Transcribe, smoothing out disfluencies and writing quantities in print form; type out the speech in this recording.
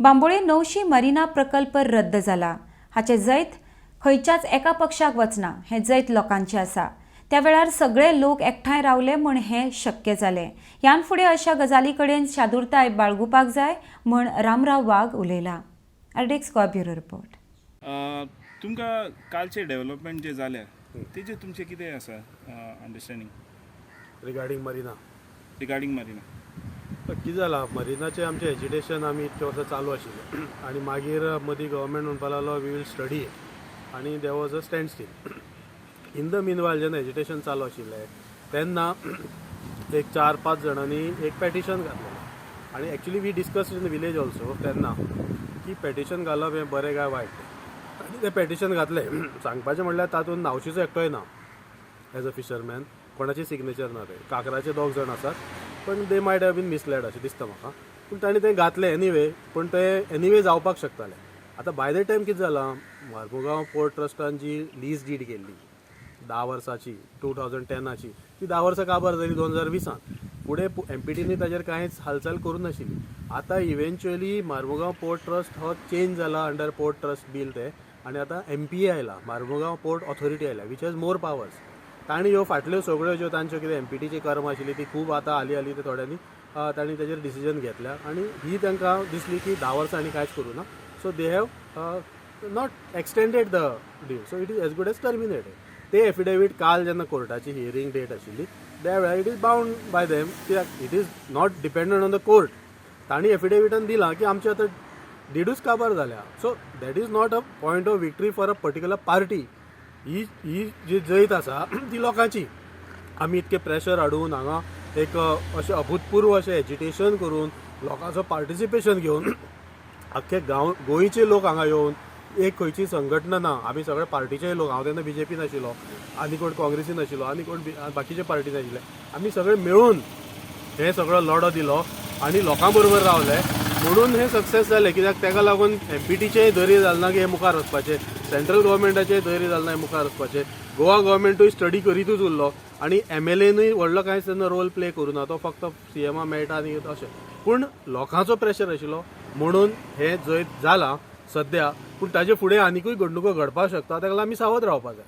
Bambolim नवशी marina प्रकल्प रद्द जाला. हाचे जैत खंयच्याच एका पक्षाक वचना हें जैत लोकांचें आसा. त्या वेळार सगळे लोक एकठांय रावले म्हण हें शक्य जालें. ह्यान फुडें अशा गजाली कडेन शादुरताय बाळगुपाक जाय म्हण रामराव वाघ उलयला. आर्डेक्स गोवा ब्युरो रिपोर्ट. तुमकां कालचे डेव्हलपमेंट जे जाले तेजे तुमचें कितें आसा अंडरस्टँडींग रिगार्डींग मरीना कितें जालां, मरिनाचें आमचें एज्युटेशन आमी इतके वर्सां चालू आशिल्लें आनी मागीर मदीं गव्हर्मेंट म्हणपाक लागलो वी वील स्टडी आनी there was a standstill. In the meanwhile जेन्ना एज्युटेशन चालू आशिल्लें तेन्ना एक 4-5 जाणांनी एक पॅटिशन घातलेलें आनी actually we discuss in the village also तेन्ना की पॅटिशन घालप हें बरें काय वायट. आनी तें पॅटिशन घातलें. सांगपाचें म्हणल्यार तातूंत नावशीचो एकटोय ना एज अ फिशरमॅन, कोणाची सिग्नेचर ना. ते काकराचे 2 जाण आसात पण they might have been misled अशें दिसता म्हाका. पूण ताणें तें घातलें एनीवे, पण तें एनीवे जावपाक शकतालें. आतां बाय द टायम कितें जालां, मार्मुगांव पोर्ट ट्रस्टान जी लीज डीड केल्ली 10 वर्साची 2010ची ती 10 वर्सां काबार जाली 2020. फुडें MPDनी ताचेर कांयच हालचाल करूं नाशिल्ली. आतां इव्हेंच्युअली मार्मुगांव पोर्ट ट्रस्ट हो चेंज जाला अंडर पोर्ट ट्रस्ट बील ते, आनी आतां MPA आयला, मार्मुगांव पोर्ट ऑथॉरिटी आयला, वीच हॅज मोर पावर्स. तांणी ह्यो फाटल्यो सगळ्यो ज्यो तांच्यो कितें MPDची कर्म आशिल्ली ती खूब आतां हाली ते थोड्यांनी तांणी ताचेर डिसिजन घेतल्या आनी ही तांकां दिसली की 10 वर्सां आनी कांयच करूं ना. So they have not extended the deal, so it is as good as terminated. ते एफिडेवीट काल जेन्ना कोर्टाची हियरींग डेट आशिल्ली त्या वेळार it is bound by them, कित्याक it is not dependent on the court. तांणी एफिडेविटान दिलां की आमचे आतां डिडूच काबार जाल्या. So that is not a point of victory for a particular party. ही जी जैत आसा ती लोकांची. आमी इतके प्रेशर हाडून हांगा एक अशें अभूतपूर्व अशें एजिटेशन करून लोकांचो पार्टिसिपेशन घेवन आख्खे गोंयचे लोक हांगा येवन एक खंयची संघटना ना, आमी सगळे पार्टीचे लोक, हांव तेन्ना BJP नाशिल्लो, आनी कोण काँग्रेसीन नाशिल्लो, आनी कोण बाकीचे पार्टी नाशिल्ले, आमी सगळे मेळून हे सगळो लढो दिलो आनी लोकां बरोबर रावले म्हणून हे सक्सेस जालें. कित्याक ताका लागून MPDचेय धैर्य जालें ना की हे मुखार वचपाचें, सेंट्रल गव्हर्मेंटाचेय धैर्य जालें ना हे मुखार वचपाचें, गोवा गव्हर्मेंटूय स्टडी करीतूच उरलो आनी MLAनूय व्हडलो कांयच तेन्ना रोल प्ले करूं ना, तो फक्त CMा मेळटा आनी अशें. पूण लोकांचो प्रेशर आशिल्लो म्हणून हे जैत जालां सद्या. पूण ताजे फुडें आनिकूय घडणुको घडपाक शकता, ताका लागून आमी सावध रावपाक जाय.